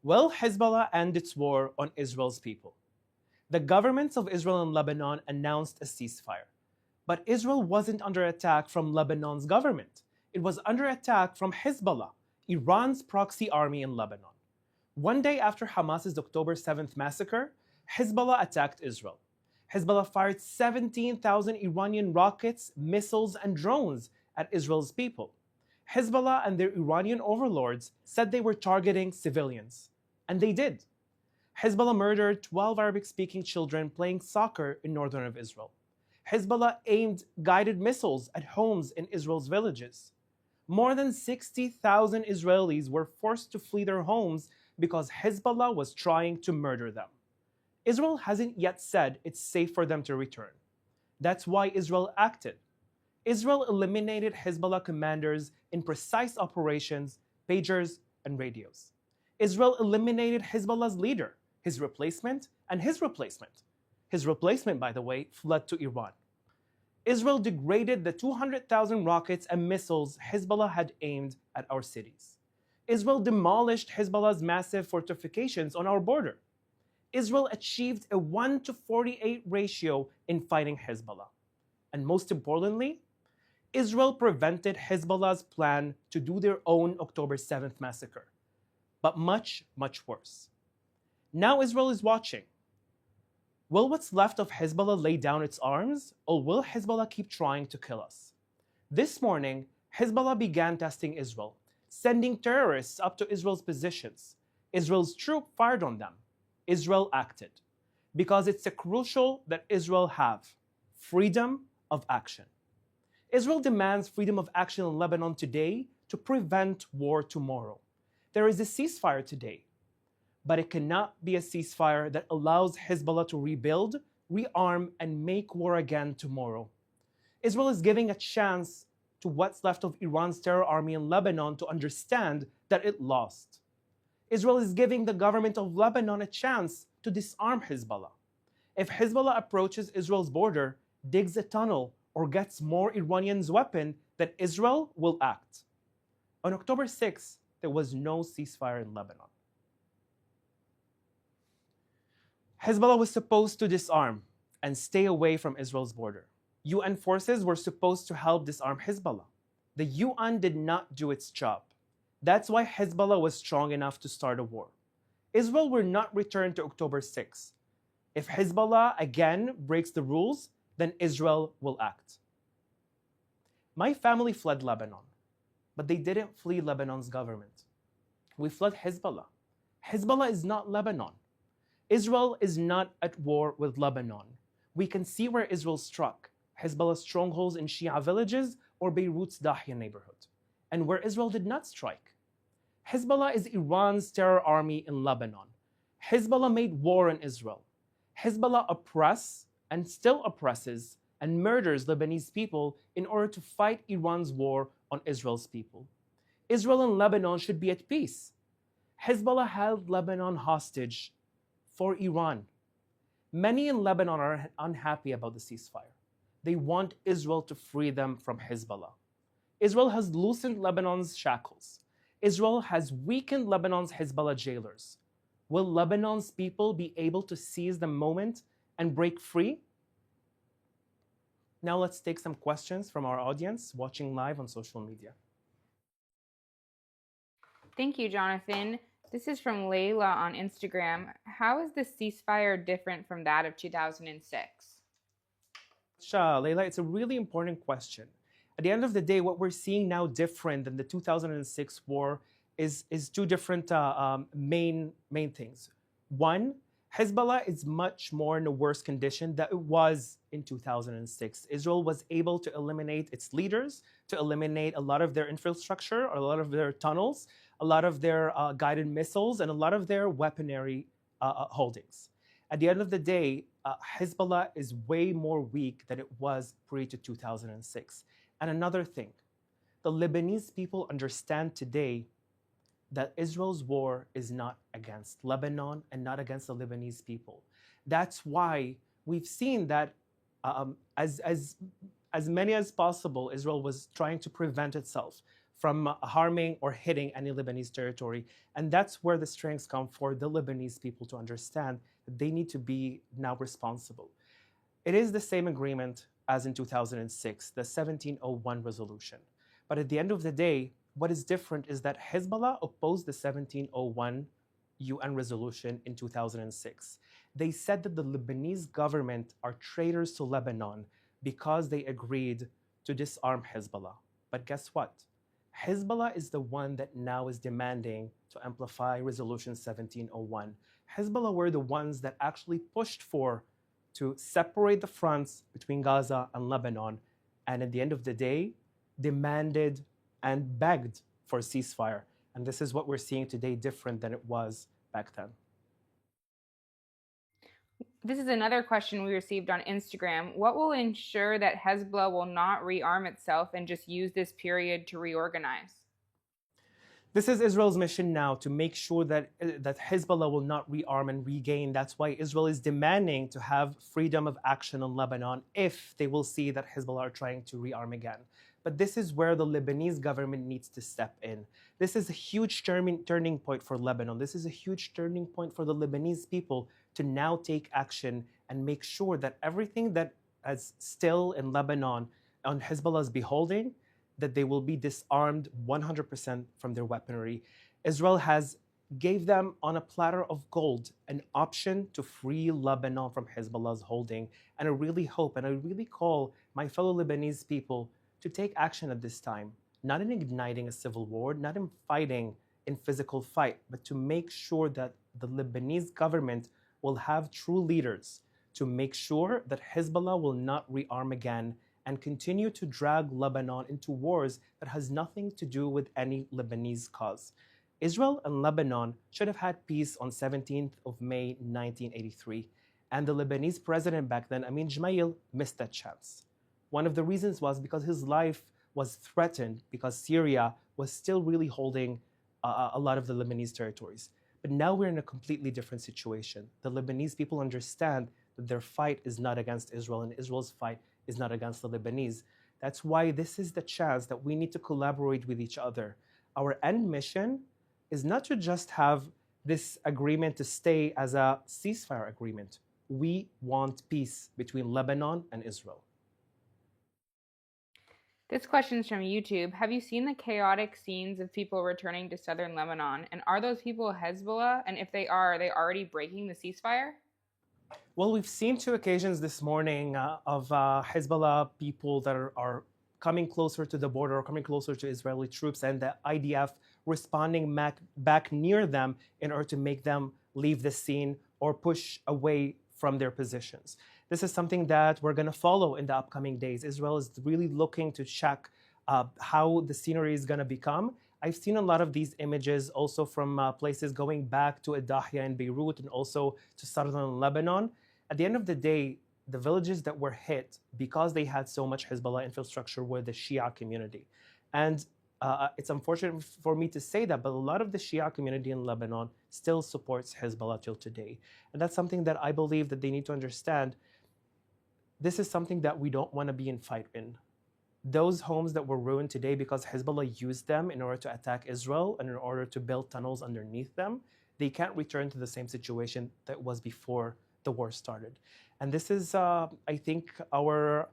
Will Hezbollah end its war on Israel's people? The governments of Israel and Lebanon announced a ceasefire. But Israel wasn't under attack from Lebanon's government. It was under attack from Hezbollah, Iran's proxy army in Lebanon. One day after Hamas's October 7th massacre, Hezbollah attacked Israel. Hezbollah fired 17,000 Iranian rockets, missiles, and drones at Israel's people. Hezbollah and their Iranian overlords said they were targeting civilians. And they did. Hezbollah murdered 12 Arabic-speaking children playing soccer in northern of Israel. Hezbollah aimed guided missiles at homes in Israel's villages. More than 60,000 Israelis were forced to flee their homes because Hezbollah was trying to murder them. Israel hasn't yet said it's safe for them to return. That's why Israel acted. Israel eliminated Hezbollah commanders in precise operations, pagers, and radios. Israel eliminated Hezbollah's leader, his replacement, and his replacement. His replacement, by the way, fled to Iran. Israel degraded the 200,000 rockets and missiles Hezbollah had aimed at our cities. Israel demolished Hezbollah's massive fortifications on our border. Israel achieved a 1-to-48 ratio in fighting Hezbollah. And most importantly, Israel prevented Hezbollah's plan to do their own October 7th massacre. But much, much worse. Now Israel is watching. Will what's left of Hezbollah lay down its arms, or will Hezbollah keep trying to kill us? This morning, Hezbollah began testing Israel, sending terrorists up to Israel's positions. Israel's troops fired on them. Israel acted. Because it's crucial that Israel have freedom of action. Israel demands freedom of action in Lebanon today to prevent war tomorrow. There is a ceasefire today, but it cannot be a ceasefire that allows Hezbollah to rebuild, rearm, and make war again tomorrow. Israel is giving a chance to what's left of Iran's terror army in Lebanon to understand that it lost. Israel is giving the government of Lebanon a chance to disarm Hezbollah. If Hezbollah approaches Israel's border, digs a tunnel, or gets more Iranians' weapons, then Israel will act. On October 6th, there was no ceasefire in Lebanon. Hezbollah was supposed to disarm and stay away from Israel's border. UN forces were supposed to help disarm Hezbollah. The UN did not do its job. That's why Hezbollah was strong enough to start a war. Israel will not return to October 6th. If Hezbollah again breaks the rules, then Israel will act. My family fled Lebanon, but they didn't flee Lebanon's government. We fled Hezbollah. Hezbollah is not Lebanon. Israel is not at war with Lebanon. We can see where Israel struck, Hezbollah's strongholds in Shia villages or Beirut's Dahya neighborhood, and where Israel did not strike. Hezbollah is Iran's terror army in Lebanon. Hezbollah made war on Israel. Hezbollah oppressed and still oppresses and murders Lebanese people in order to fight Iran's war on Israel's people. Israel and Lebanon should be at peace. Hezbollah held Lebanon hostage for Iran. Many in Lebanon are unhappy about the ceasefire. They want Israel to free them from Hezbollah. Israel has loosened Lebanon's shackles. Israel has weakened Lebanon's Hezbollah jailers. Will Lebanon's people be able to seize the moment and break free? Now let's take some questions from our audience watching live on social media. Thank you, Jonathan. This is from Layla on Instagram. How is the ceasefire different from that of 2006? Layla, it's a really important question. At the end of the day, what we're seeing now different than the 2006 war is two different main things. One, Hezbollah is much more in a worse condition than it was in 2006. Israel was able to eliminate its leaders, to eliminate a lot of their infrastructure, a lot of their tunnels, a lot of their guided missiles, and a lot of their weaponry holdings. At the end of the day, Hezbollah is way more weak than it was pre-2006. And another thing, the Lebanese people understand today that Israel's war is not against Lebanon and not against the Lebanese people. That's why we've seen that as many as possible, Israel was trying to prevent itself from harming or hitting any Lebanese territory. And that's where the strengths come for the Lebanese people to understand that they need to be now responsible. It is the same agreement as in 2006, the 1701 resolution. But at the end of the day, what is different is that Hezbollah opposed the 1701 UN resolution in 2006. They said that the Lebanese government are traitors to Lebanon because they agreed to disarm Hezbollah. But guess what? Hezbollah is the one that now is demanding to amplify Resolution 1701. Hezbollah were the ones that actually pushed for to separate the fronts between Gaza and Lebanon, and at the end of the day, demanded and begged for a ceasefire. And this is what we're seeing today, different than it was back then. This is another question we received on Instagram. What will ensure that Hezbollah will not rearm itself and just use this period to reorganize? This is Israel's mission now, to make sure that Hezbollah will not rearm and regain. That's why Israel is demanding to have freedom of action in Lebanon if they will see that Hezbollah are trying to rearm again. But this is where the Lebanese government needs to step in. This is a huge turning point for Lebanon. This is a huge turning point for the Lebanese people to now take action and make sure that everything that is still in Lebanon on Hezbollah's beholding, that they will be disarmed 100% from their weaponry. Israel has gave them on a platter of gold an option to free Lebanon from Hezbollah's holding. And I really hope and I really call my fellow Lebanese people to take action at this time, not in igniting a civil war, not in fighting in physical fight, but to make sure that the Lebanese government will have true leaders to make sure that Hezbollah will not rearm again and continue to drag Lebanon into wars that has nothing to do with any Lebanese cause. Israel and Lebanon should have had peace on 17th of May 1983, and the Lebanese president back then, Amin Gemayel, missed that chance. One of the reasons was because his life was threatened because Syria was still really holding a lot of the Lebanese territories. But now we're in a completely different situation. The Lebanese people understand that their fight is not against Israel, and Israel's fight is not against the Lebanese. That's why this is the chance that we need to collaborate with each other. Our end mission is not to just have this agreement to stay as a ceasefire agreement. We want peace between Lebanon and Israel. This question is from YouTube. Have you seen the chaotic scenes of people returning to southern Lebanon? And are those people Hezbollah? And if they are they already breaking the ceasefire? Well, we've seen two occasions this morning of Hezbollah people that are coming closer to the border or coming closer to Israeli troops, and the IDF responding back near them in order to make them leave the scene or push away from their positions. This is something that we're going to follow in the upcoming days. Israel is really looking to check how the scenery is going to become. I've seen a lot of these images also from places going back to Adahya in Beirut and also to southern Lebanon. At the end of the day, the villages that were hit because they had so much Hezbollah infrastructure were the Shia community. And it's unfortunate for me to say that, but a lot of the Shia community in Lebanon still supports Hezbollah till today. And that's something that I believe that they need to understand. This is something that we don't want to be in fight in. Those homes that were ruined today because Hezbollah used them in order to attack Israel and in order to build tunnels underneath them, they can't return to the same situation that was before the war started. And this is, I think, our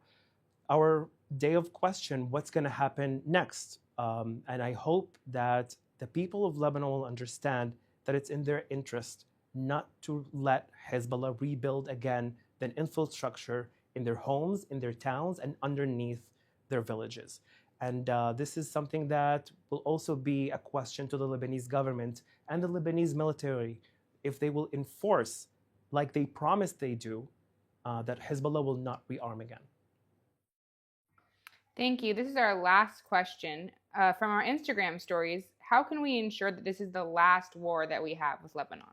day of question, what's going to happen next? And I hope that the people of Lebanon will understand that it's in their interest not to let Hezbollah rebuild again the infrastructure in their homes, in their towns, and underneath their villages. And this is something that will also be a question to the Lebanese government and the Lebanese military, if they will enforce, like they promised they do, that Hezbollah will not rearm again. Thank you. This is our last question from our Instagram stories. How can we ensure that this is the last war that we have with Lebanon?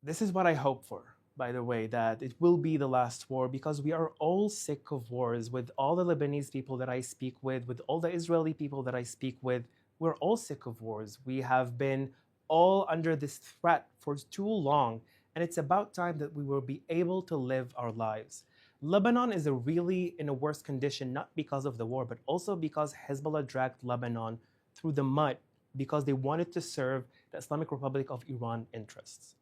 This is what I hope for, by the way, that it will be the last war, because we are all sick of wars. With all the Lebanese people that I speak with all the Israeli people that I speak with, we're all sick of wars. We have been all under this threat for too long, and it's about time that we will be able to live our lives. Lebanon is really in a worse condition, not because of the war, but also because Hezbollah dragged Lebanon through the mud because they wanted to serve the Islamic Republic of Iran interests.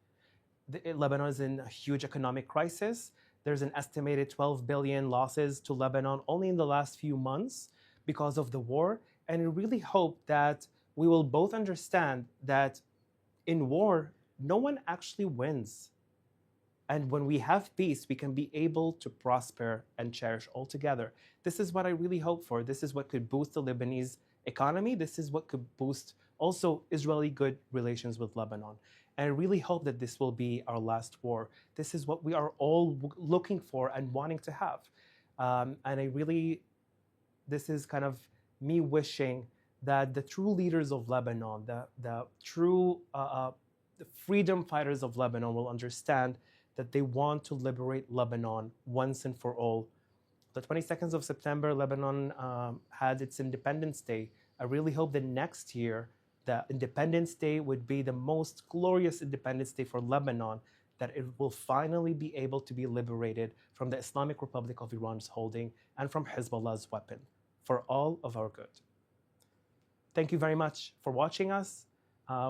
Lebanon is in a huge economic crisis. There's an estimated 12 billion losses to Lebanon only in the last few months because of the war. And I really hope that we will both understand that in war, no one actually wins. And when we have peace, we can be able to prosper and cherish all together. This is what I really hope for. This is what could boost the Lebanese economy. This is what could boost also Israeli good relations with Lebanon. And I really hope that this will be our last war. This is what we are all looking for and wanting to have. This is kind of me wishing that the true leaders of Lebanon, the true the freedom fighters of Lebanon will understand that they want to liberate Lebanon once and for all. The 22nd of September, Lebanon had its Independence Day. I really hope that next year, the Independence Day would be the most glorious Independence Day for Lebanon, that it will finally be able to be liberated from the Islamic Republic of Iran's holding and from Hezbollah's weapon, for all of our good. Thank you very much for watching us.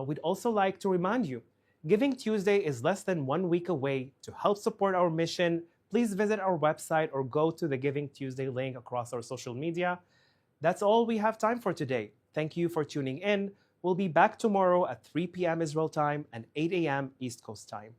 We'd also like to remind you, Giving Tuesday is less than 1 week away. To help support our mission, please visit our website or go to the Giving Tuesday link across our social media. That's all we have time for today. Thank you for tuning in. We'll be back tomorrow at 3 p.m. Israel time and 8 a.m. East Coast time.